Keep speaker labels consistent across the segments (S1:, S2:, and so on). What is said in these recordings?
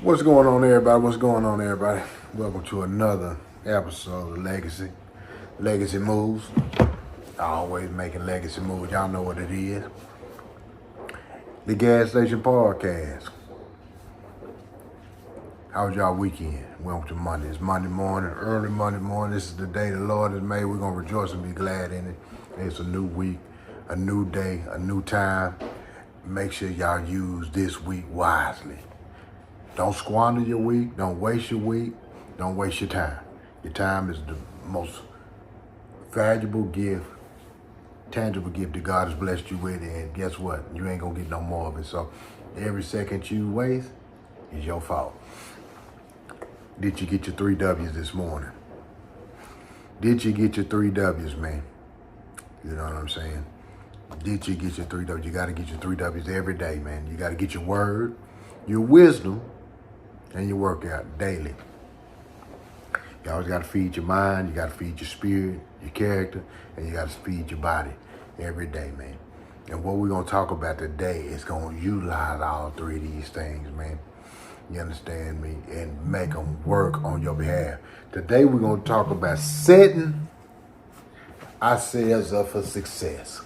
S1: What's going on, everybody? What's going on, everybody? Welcome to another episode of Legacy Moves. Always making legacy moves. Y'all know what it is. The Gas Station Podcast. How was y'all weekend? Welcome to Monday. It's Monday morning, early Monday morning. This is the day the Lord has made. We're going to rejoice and be glad in it. It's a new week, a new day, a new time. Make sure y'all use this week wisely. Don't squander your week. Don't waste your week. Don't waste your time. Your time is the most valuable gift, tangible gift that God has blessed you with. And guess what? You ain't going to get no more of it. So every second you waste is your fault. Did you get your 3 W's this morning? Did you get your 3 W's, man? You know what I'm saying? Did you get your 3 W's? You got to get your 3 W's every day, man. You got to get your word, your wisdom, and your workout daily. You always got to feed your mind, you got to feed your spirit, your character, and you got to feed your body every day, man. And what we're going to talk about today is going to utilize all 3 of these things, man. You understand me? And make them work on your behalf. Today we're going to talk about setting ourselves up for success.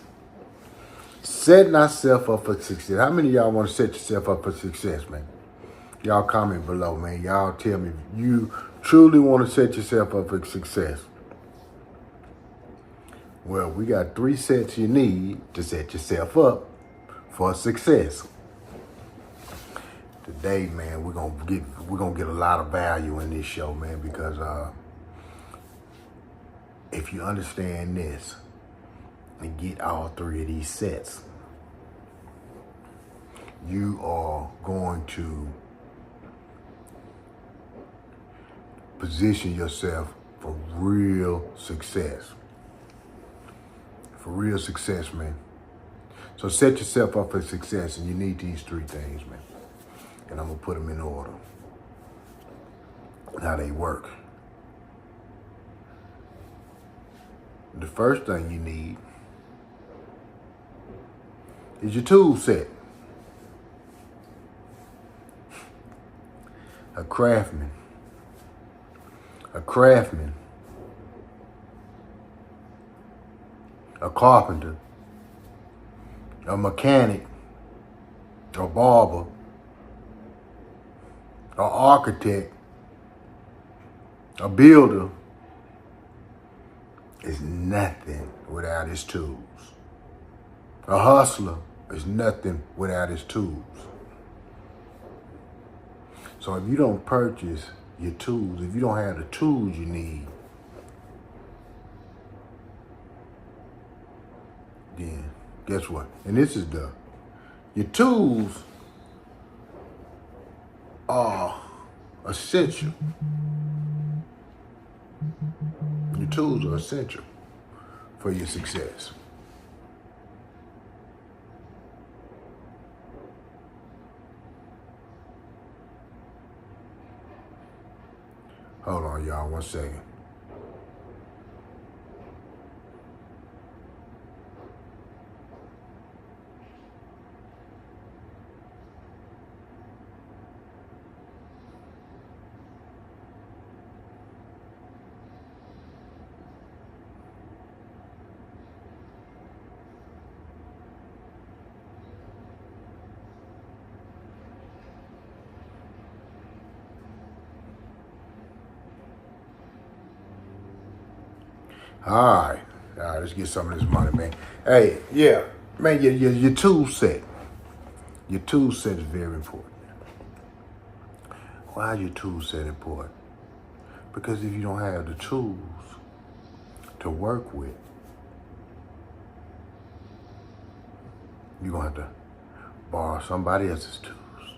S1: Setting ourselves up for success. How many of y'all want to set yourself up for success, man? Y'all comment below, man. Y'all tell me if you truly want to set yourself up for success. Well, we got 3 sets you need to set yourself up for success. Today, man, we're gonna get a lot of value in this show, man, because if you understand this and get all 3 of these sets, you are going to position yourself for real success. For real success, man. So set yourself up for success, and you need these 3 things, man. And I'm going to put them in order. How they work. The first thing you need is your tool set. A craftsman, a carpenter, a mechanic, a barber, an architect, a builder is nothing without his tools. A hustler is nothing without his tools. So if you don't purchase your tools, if you don't have the tools you need, then guess what? And this is your tools are essential. Your tools are essential for your success. Hold on, y'all, 1 second. All right, let's get some of this money, man. Hey, yeah, man, your tool set. Your tool set is very important. Why is your tool set important? Because if you don't have the tools to work with, you're going to have to borrow somebody else's tools.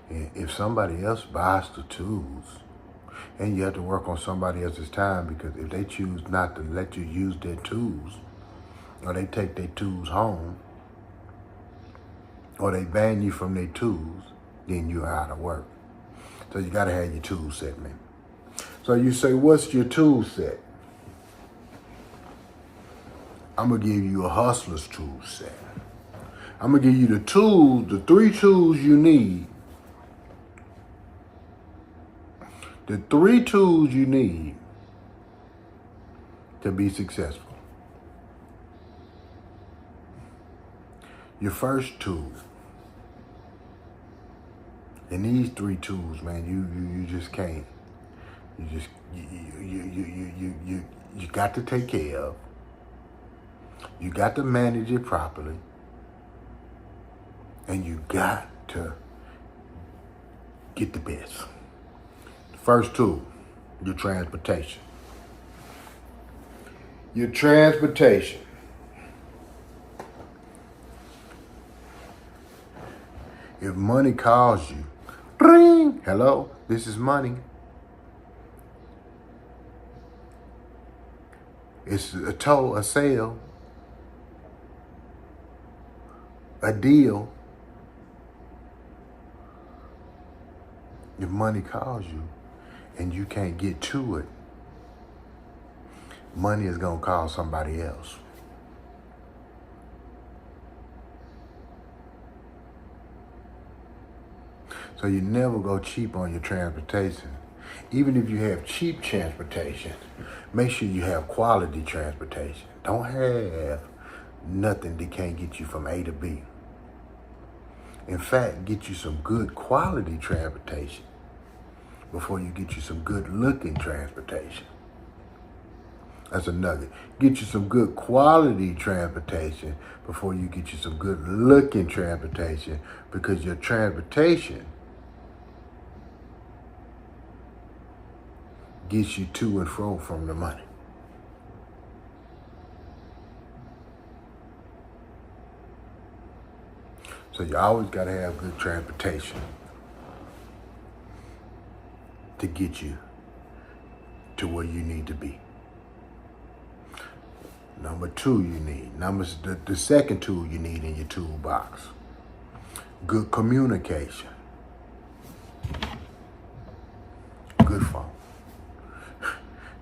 S1: And if somebody else buys the tools, and you have to work on somebody else's time, because if they choose not to let you use their tools, or they take their tools home, or they ban you from their tools, then you're out of work. So you got to have your tool set, man. So you say, what's your tool set? I'm going to give you a hustler's tool set. I'm going to give you the tools, the 3 tools you need The 3 tools you need to be successful. Your first tool, and these 3 tools, man, you just can't. You got to take care of. You got to manage it properly, and you got to get the best. The first tool, your transportation. Your transportation. If money calls you, ring, hello, this is money. It's a toll, a sale, a deal. If money calls you and you can't get to it, money is going to call somebody else. So you never go cheap on your transportation. Even if you have cheap transportation, make sure you have quality transportation. Don't have nothing that can't get you from A to B. In fact, get you some good quality transportation before you get you some good looking transportation. That's a nugget. Get you some good quality transportation before you get you some good looking transportation, because your transportation gets you to and fro from the money. So you always got to have good transportation to get you to where you need to be. Number 2 you need. The second tool you need in your toolbox. Good communication. Good phone.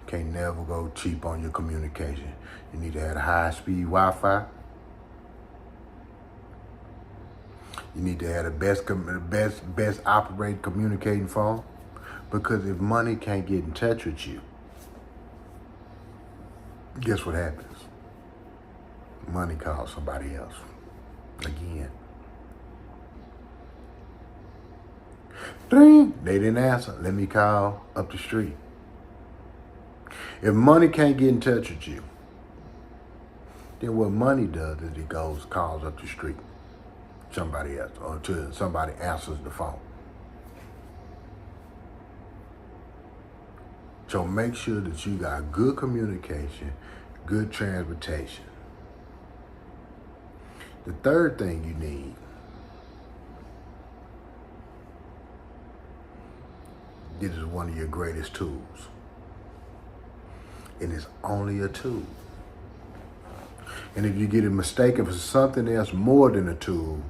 S1: Can't never go cheap on your communication. You need to have high-speed Wi-Fi. You need to have the best operating communicating phone. Because if money can't get in touch with you, guess what happens? Money calls somebody else. Again. Ding! They didn't answer. Let me call up the street. If money can't get in touch with you, then what money does is it calls up the street. Somebody else, or to somebody answers the phone. So make sure that you got good communication, good transportation. The third thing you need this is one of your greatest tools. And it's only a tool. And if you get it mistaken for something else more than a tool,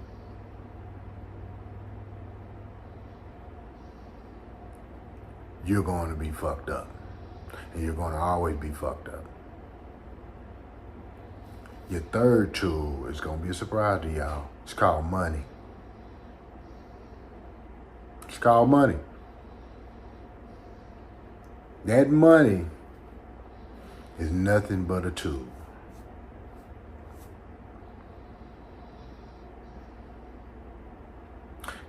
S1: you're going to be fucked up. And you're going to always be fucked up. Your third tool is going to be a surprise to y'all. It's called money. It's called money. That money is nothing but a tool.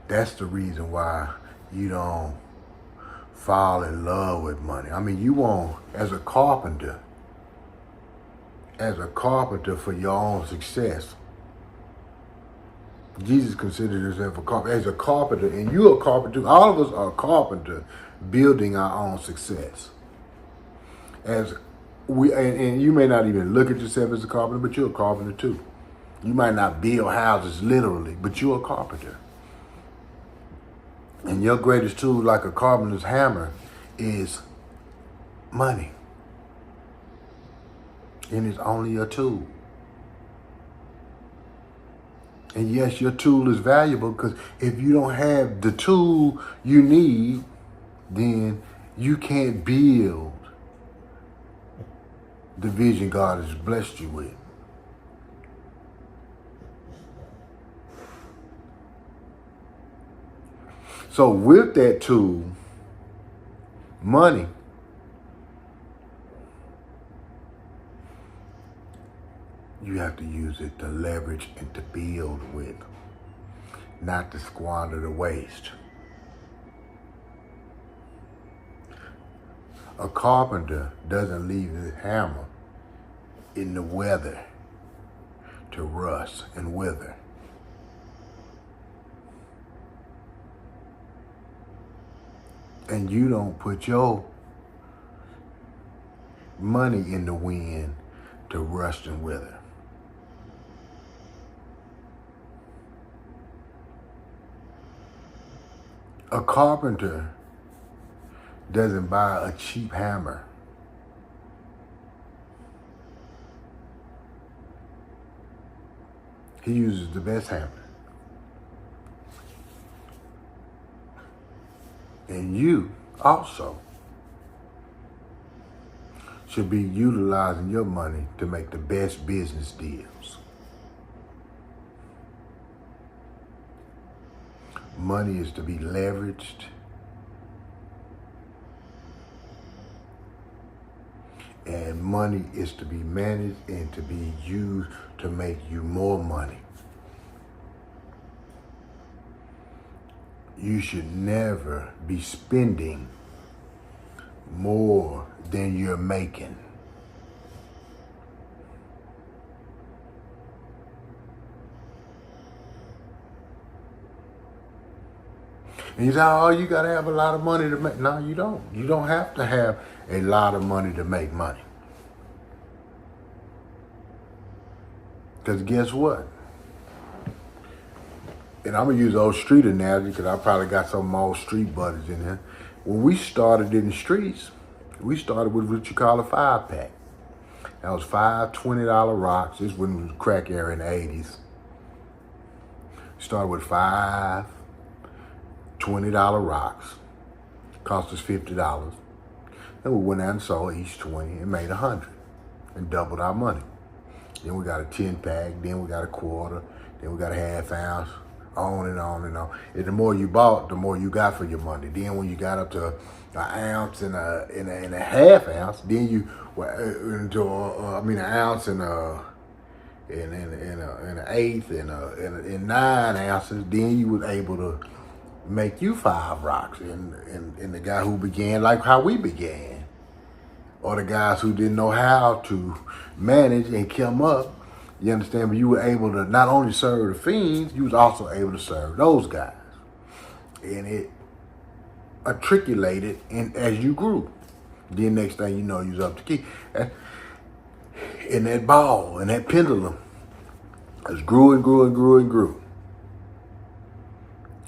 S1: That's the reason why you don't fall in love with money. I mean, you won't, as a carpenter, for your own success. Jesus considered himself a carpenter. As a carpenter, and you're a carpenter, all of us are a carpenter building our own success. And you may not even look at yourself as a carpenter, but you're a carpenter too. You might not build houses literally, but you're a carpenter. And your greatest tool, like a carpenter's hammer, is money. And it's only a tool. And yes, your tool is valuable, because if you don't have the tool you need, then you can't build the vision God has blessed you with. So with that tool, Money, you have to use it to leverage and to build with, not to squander to waste. A carpenter doesn't leave his hammer in the weather to rust and wither. And you don't put your money in the wind to rust and wither. A carpenter doesn't buy a cheap hammer. He uses the best hammer. And you also should be utilizing your money to make the best business deals. Money is to be leveraged and money is to be managed and to be used to make you more money. You should never be spending more than you're making. And you say, oh, you got to have a lot of money to make. No, you don't. You don't have to have a lot of money to make money. Because guess what? And I'm going to use old street analogy because I probably got some of my old street buddies in here. When we started in the streets, we started with what you call a 5-pack. That was 5 $20 rocks. This when it was crack era in the 80s. Started with 5 $20 rocks. Cost us $50. Then we went out and sold each 20 and made 100 and doubled our money. Then we got a 10-pack, then we got a quarter, then we got a half ounce, on and on and on. And the more you bought, the more you got for your money. Then when you got up to an ounce and a half ounce, then you into an ounce and an eighth and 9 ounces, then you was able to make you 5 rocks. And the guy who began like how we began, or the guys who didn't know how to manage and come up, you understand? But you were able to not only serve the fiends, you was also able to serve those guys. And it articulated as you grew. Then next thing you know, you was up to key. And that ball and that pendulum just grew and grew and grew and grew.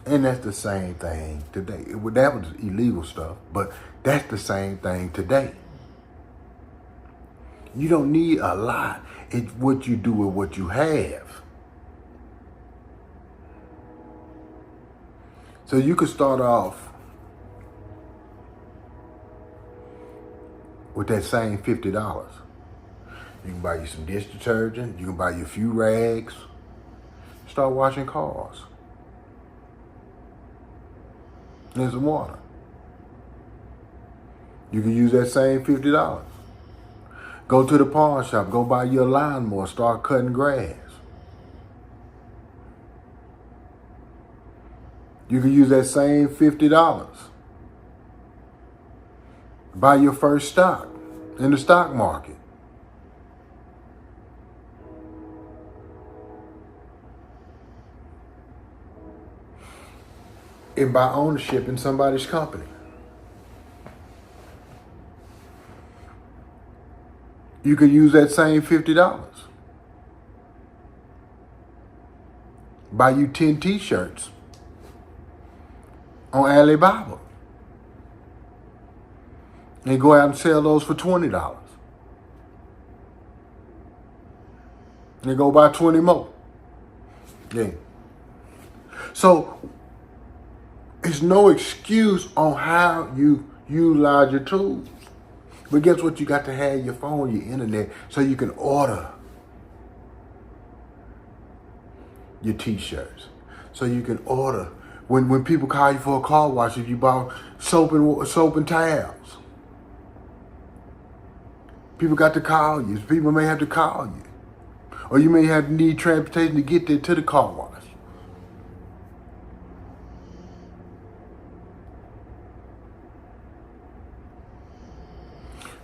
S1: And that's the same thing today. That was illegal stuff, but that's the same thing today. You don't need a lot. It's what you do with what you have. So you could start off with that same $50. You can buy you some dish detergent. You can buy you a few rags. Start washing cars. And some water. You can use that same $50. Go to the pawn shop, go buy your lawnmower, start cutting grass. You can use that same $50. Buy your first stock in the stock market. And buy ownership in somebody's company. You could use that same $50. Buy you 10 t-shirts on Alibaba. And go out and sell those for $20. And go buy 20 more. Yeah. So, it's no excuse on how you utilize your tools. But guess what? You got to have your phone, your internet, so you can order your t-shirts. So you can order When people call you for a car wash, if you bought soap and towels, people got to call you. People may have to call you, or you may have to need transportation to get there to the car wash.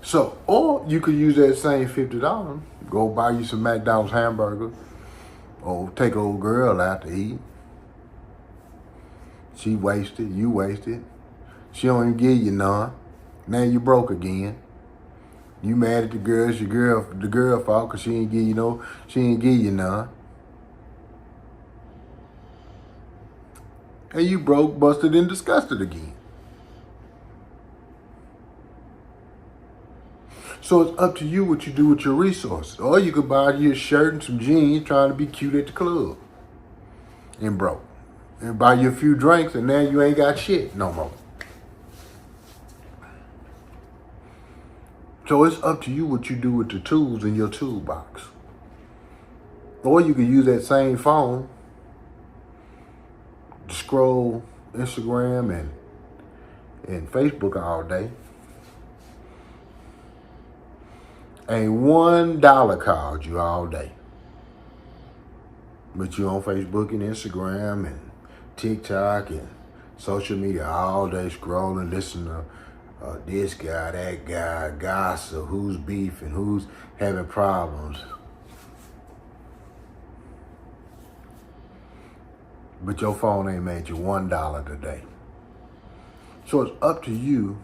S1: So, or you could use that same $50, go buy you some McDonald's hamburger, or take an old girl out to eat. She wasted, you wasted. She don't even give you none. Now you broke again. You mad at the girl? It's the girl fault because she ain't give you none. And you broke, busted, and disgusted again. So it's up to you what you do with your resources. Or you could buy you a shirt and some jeans trying to be cute at the club and broke. And buy you a few drinks and now you ain't got shit no more. So it's up to you what you do with the tools in your toolbox. Or you can use that same phone to scroll Instagram and Facebook all day. Ain't $1 called you all day. But you on Facebook and Instagram and TikTok and social media all day scrolling, listening to this guy, that guy, gossip, who's beefing, who's having problems. But your phone ain't made you $1 today. So it's up to you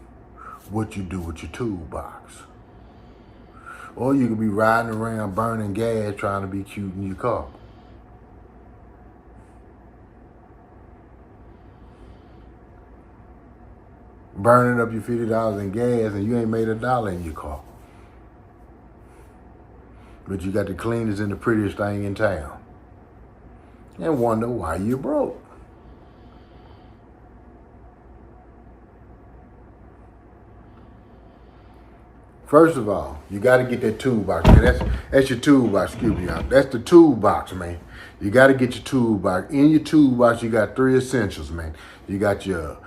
S1: what you do with your toolbox. Or you could be riding around burning gas trying to be cute in your car. Burning up your $50 in gas and you ain't made $1 in your car. But you got the cleanest and the prettiest thing in town. And wonder why you broke. First of all, you got to get that toolbox, man. That's your toolbox, excuse me. That's the toolbox, man. You got to get your toolbox. In your toolbox, you got 3 essentials, man. You got your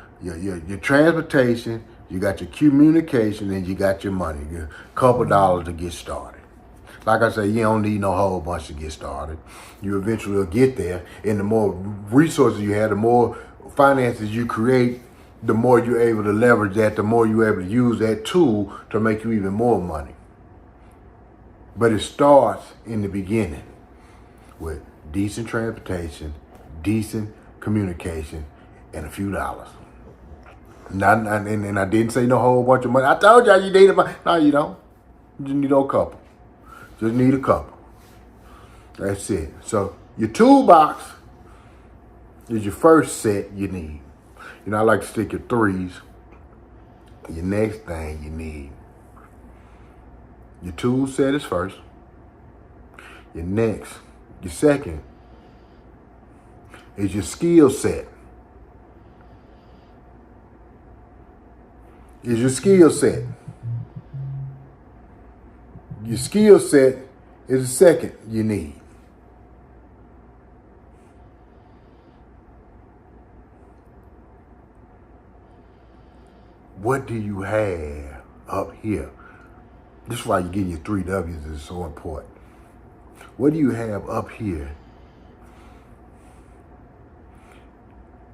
S1: transportation, you got your communication, and you got your money. A couple dollars to get started. Like I say, you don't need no whole bunch to get started. You eventually will get there. And the more resources you have, the more finances you create, the more you're able to leverage that, the more you're able to use that tool to make you even more money. But it starts in the beginning with decent transportation, decent communication, and a few dollars. And I didn't say no whole bunch of money. I told y'all you needed money. No, you don't. You just need a couple. Just need a couple. That's it. So your toolbox is your first set you need. You know, I like to stick your 3s. Your next thing you need. Your tool set is first. Your second is your skill set. Your skill set is the second you need. What do you have up here? This is why you're getting your 3 W's is so important. What do you have up here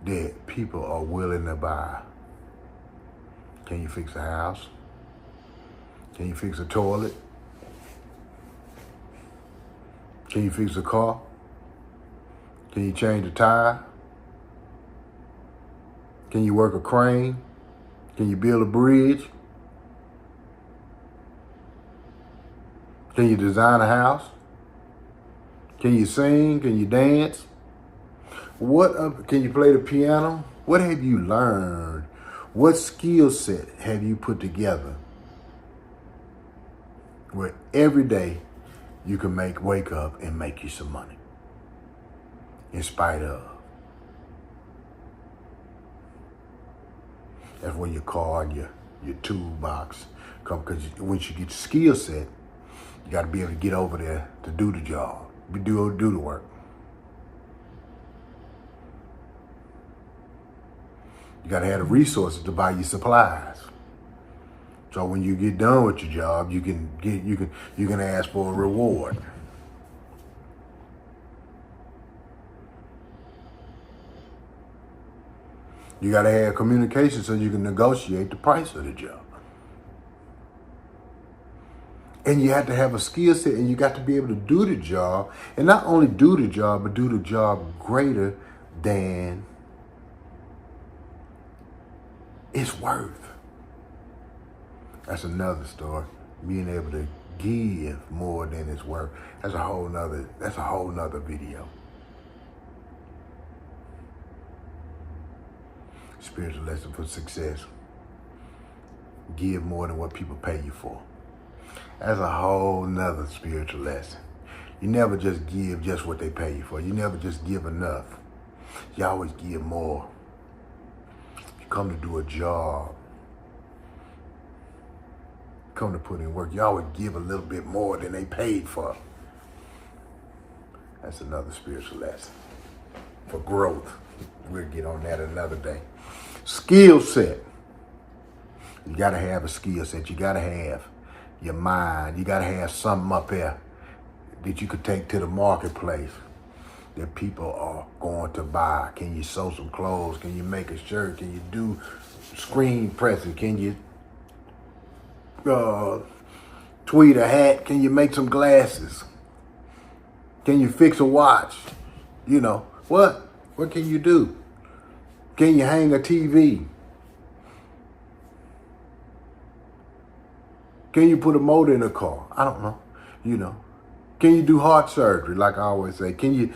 S1: that people are willing to buy? Can you fix a house? Can you fix a toilet? Can you fix a car? Can you change a tire? Can you work a crane? Can you build a bridge? Can you design a house? Can you sing? Can you dance? Can you play the piano? What have you learned? What skill set have you put together where every day you can wake up and make you some money in spite of? That's where your card, your toolbox come, because once you get your skill set, you got to be able to get over there to do the job, do the work. You got to have the resources to buy your supplies. So when you get done with your job, you can ask for a reward. You got to have communication so you can negotiate the price of the job. And you have to have a skill set, and you got to be able to do the job, and not only do the job, but do the job greater than it's worth. That's another story. Being able to give more than it's worth. That's a whole nother video. Spiritual lesson for success. Give more than what people pay you for. That's a whole nother spiritual lesson. You never just give just what they pay you for. You never just give enough. You always give more. You come to do a job, come to put in work, you always give a little bit more than they paid for. That's another spiritual lesson for growth. We'll get on that another day. Skill set. You got to have a skill set. You got to have your mind. You got to have something up there that you could take to the marketplace that people are going to buy. Can you sew some clothes? Can you make a shirt? Can you do screen pressing? Can you tweed a hat? Can you make some glasses? Can you fix a watch? You know, what can you do? Can you hang a TV? Can you put a motor in a car? I don't know. You know. Can you do heart surgery? Like I always say. Can you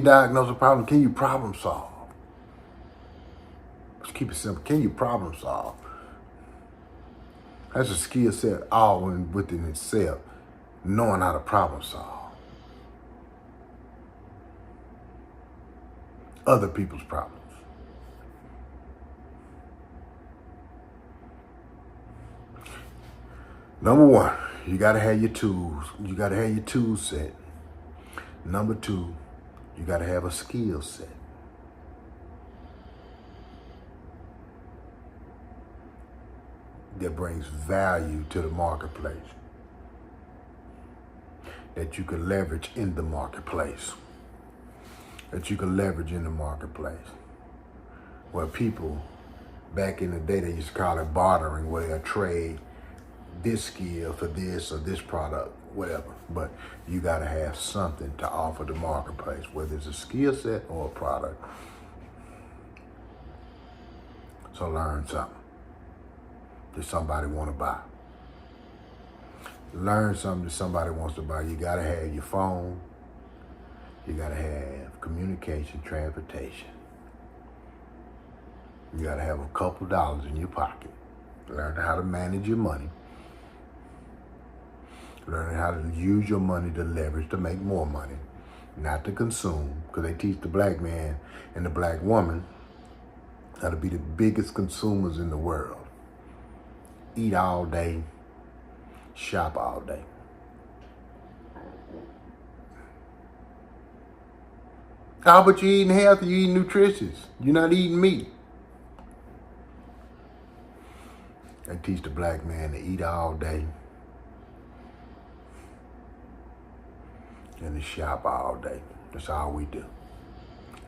S1: diagnose a problem? Can you problem solve? Let's keep it simple. Can you problem solve? That's a skill set all within itself. Knowing how to problem solve other people's problems. Number one, you got to have your tools. You got to have your tool set. Number two, you got to have a skill set. That brings value to the marketplace. That you can leverage in the marketplace. Where people, back in the day, they used to call it bartering, where they trade this skill for this or this product, whatever. But you got to have something to offer the marketplace, whether it's a skill set or a product. So learn something that somebody want to buy. Learn something that somebody wants to buy. You got to have your phone. You got to have communication, transportation. You got to have a couple dollars in your pocket. Learn how to manage your money. Learning how to use your money to leverage to make more money, not to consume, because they teach the black man and the black woman how to be the biggest consumers in the world. Eat all day, shop all day. Oh, but you're eating healthy, you're eating nutritious. You're not eating meat. They teach the black man to eat all day and to shop all day. That's all we do.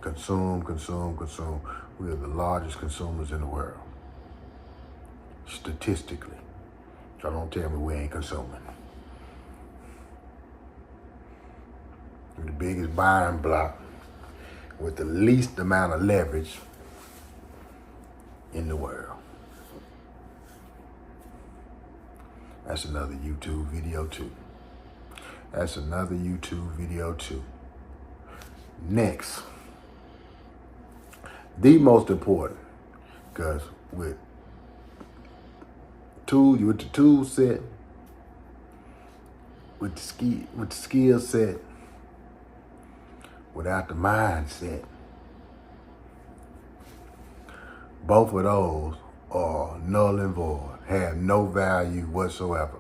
S1: Consume, consume, consume. We are the largest consumers in the world, statistically. So don't tell me we ain't consuming. We're the biggest buying block with the least amount of leverage in the world. That's another YouTube video too. Next, the most important, because with the tool set, with the skill set, without the mindset, both of those are null and void, have no value whatsoever.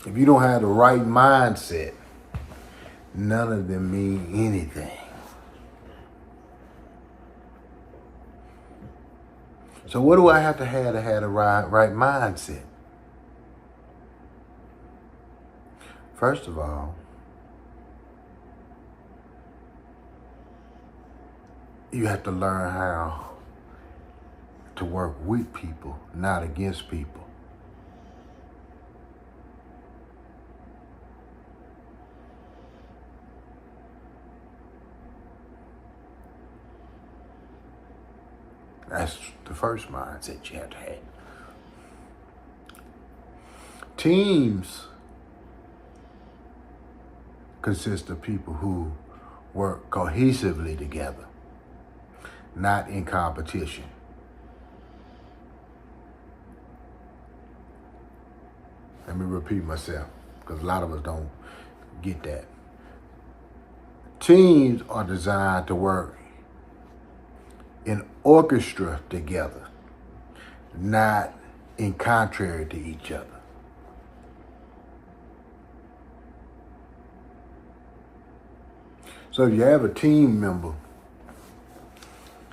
S1: If you don't have the right mindset, none of them mean anything. So what do I have to have the right mindset? First of all, you have to learn how to work with people, not against people. That's the first mindset you have to have. Teams consist of people who work cohesively together, not in competition. Let me repeat myself, because a lot of us don't get that. Teams are designed to work in orchestra together, not in contrary to each other. So if you have a team member,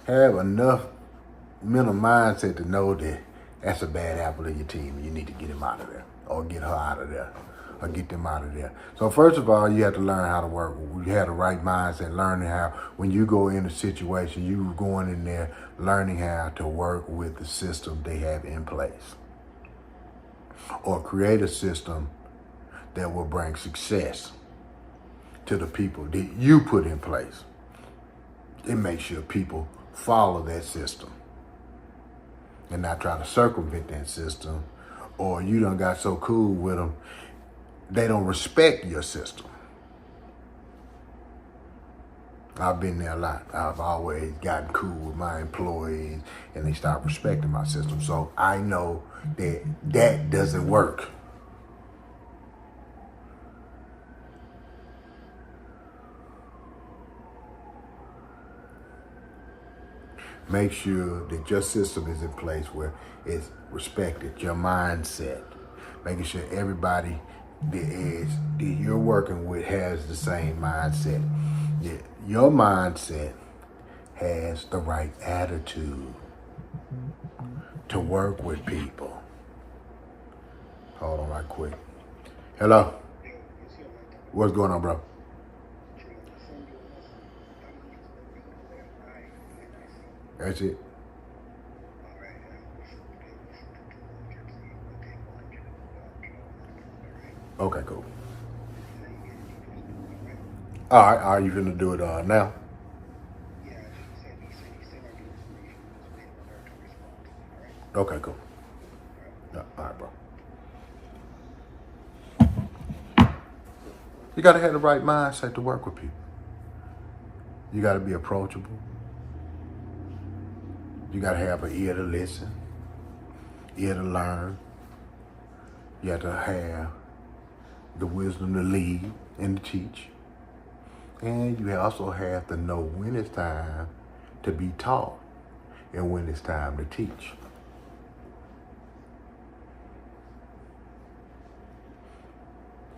S1: have enough mental mindset to know that that's a bad apple in your team and you need to get him out of there, or get her out of there, or get them out of there. So first of all, you have to learn how to work. You have the right mindset, learning how, when you go in a situation, you going in there learning how to work with the system they have in place, or create a system that will bring success to the people that you put in place. It makes sure people follow that system and not try to circumvent that system, or you done got so cool with them, they don't respect your system. I've been there a lot. I've always gotten cool with my employees and they start respecting my system. So I know that that doesn't work. Make sure that your system is in place where it's respected, your mindset, making sure everybody that you're working with has the same mindset. Your mindset has the right attitude to work with people. Hold on right quick. Hello? What's going on, bro? That's it. Okay, cool. All right, are you gonna do it now? Okay, cool. Yeah, all right, bro. You gotta have the right mindset to work with people. You gotta be approachable. You gotta have an ear to listen, ear to learn. You have to have the wisdom to lead and to teach. And you also have to know when it's time to be taught and when it's time to teach.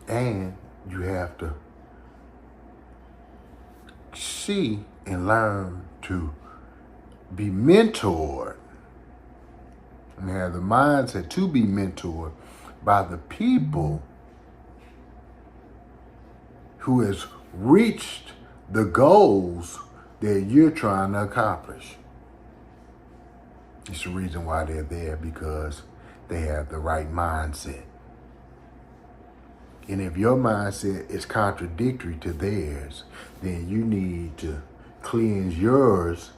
S1: And you have to see and learn to be mentored and have the mindset to be mentored by the people who has reached the goals that you're trying to accomplish. It's the reason why they're there, because they have the right mindset. And if your mindset is contradictory to theirs, then you need to cleanse yours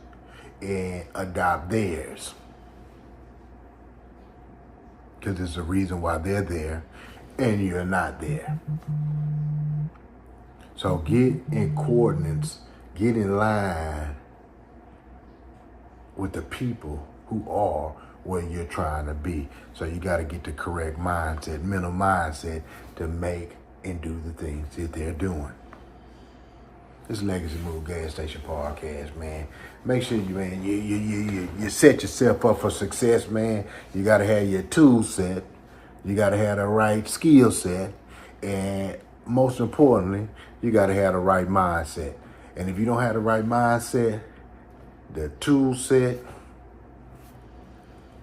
S1: and adopt theirs. Because there's a reason why they're there and you're not there. So get in coordinates, get in line with the people who are where you're trying to be. So you got to get the correct mindset, mental mindset, to make and do the things that they're doing. This Legacy Move Gas Station Podcast, man. Make sure you set yourself up for success, man. You got to have your tool set. You got to have the right skill set. And most importantly, you got to have the right mindset. And if you don't have the right mindset, the tool set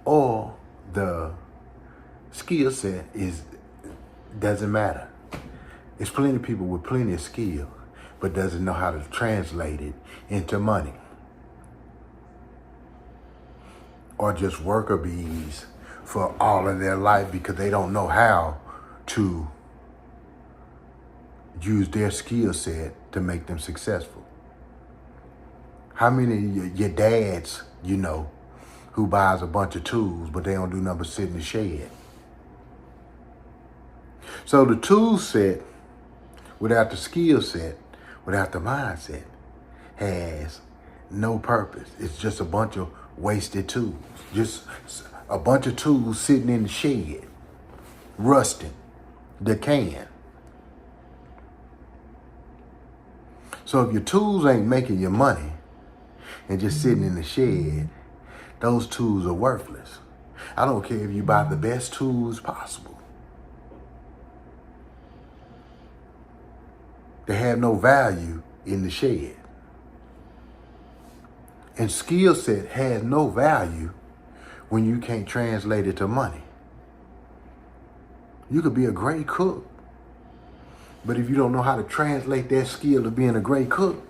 S1: or the skill set doesn't matter. There's plenty of people with plenty of skill, but doesn't know how to translate it into money. Or just worker bees for all of their life because they don't know how to use their skill set to make them successful. How many of your dads you know who buys a bunch of tools, but they don't do nothing but sit in the shed? So the tool set, without the skill set, without the mindset, has no purpose. It's just a bunch of wasted tools. Just a bunch of tools sitting in the shed, rusting, decaying. So if your tools ain't making you money and just sitting in the shed, those tools are worthless. I don't care if you buy the best tools possible. They have no value in the shed. And skill set has no value when you can't translate it to money. You could be a great cook, but if you don't know how to translate that skill to being a great cook,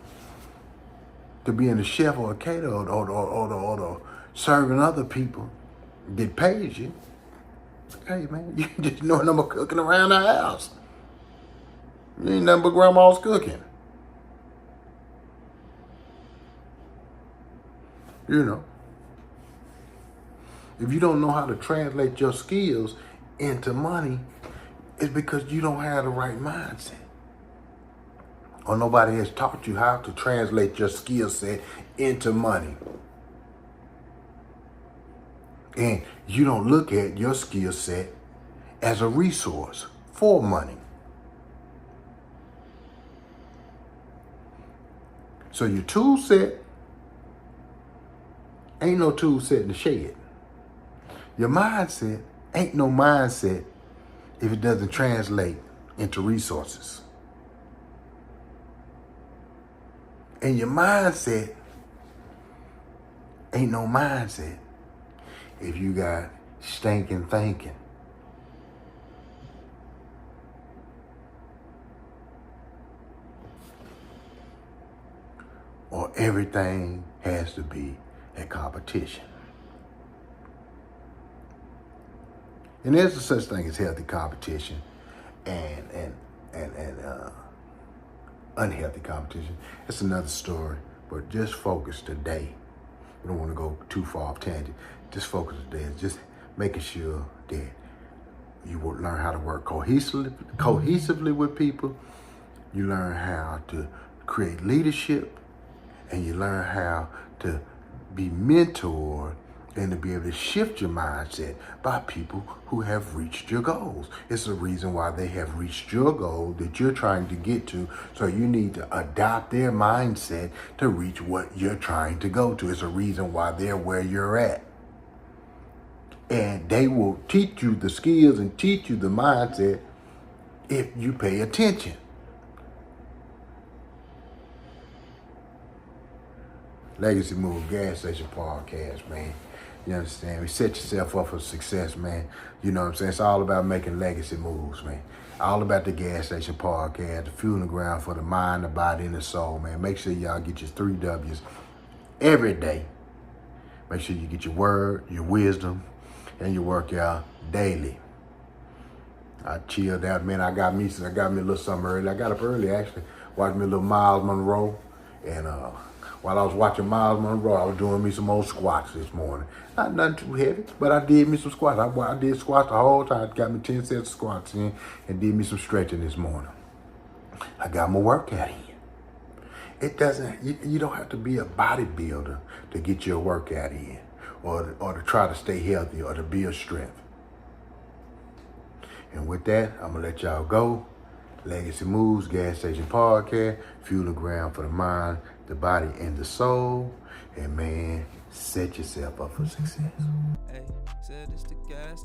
S1: to being a chef or a caterer or serving other people that pays you, hey man, you just know nothing but cooking around the house. You ain't nothing but grandma's cooking. You know. If you don't know how to translate your skills into money, it's because you don't have the right mindset. Or nobody has taught you how to translate your skill set into money. And you don't look at your skill set as a resource for money. So your tool set ain't no tool set in the shed. Your mindset ain't no mindset if it doesn't translate into resources. And your mindset ain't no mindset if you got stinking thinking. Or everything has to be a competition. And there's a such thing as healthy competition and unhealthy competition. It's another story, but just focus today. We don't want to go too far off tangent. Just focus today. Just making sure that you will learn how to work cohesively with people. You learn how to create leadership, and you learn how to be mentored and to be able to shift your mindset by people who have reached your goals. It's the reason why they have reached your goal that you're trying to get to. So you need to adopt their mindset to reach what you're trying to go to. It's a reason why they're where you're at. And they will teach you the skills and teach you the mindset if you pay attention. Legacy Move Gas Station Podcast, man. You understand me? Set yourself up for success, man. You know what I'm saying? It's all about making legacy moves, man. All about the Gas Station Podcast, the fueling ground for the mind, the body, and the soul, man. Make sure y'all get your 3 W's every day. Make sure you get your word, your wisdom, and your workout daily. I chilled out, man. I got me a little something early. I got up early, actually. Watched me a little Miles Monroe. And while I was watching Miles Monroe, I was doing me some old squats this morning. Not nothing too heavy, but I did me some squats. I did squats the whole time. Got me 10 sets of squats in and did me some stretching this morning. I got my workout in. It doesn't, you don't have to be a bodybuilder to get your workout in or to try to stay healthy or to build strength. And with that, I'm going to let y'all go. Legacy Moves, Gas Station Podcast, fueling ground for the mind, the body, and the soul. And man, set yourself up for success. Hey, said it's the gas.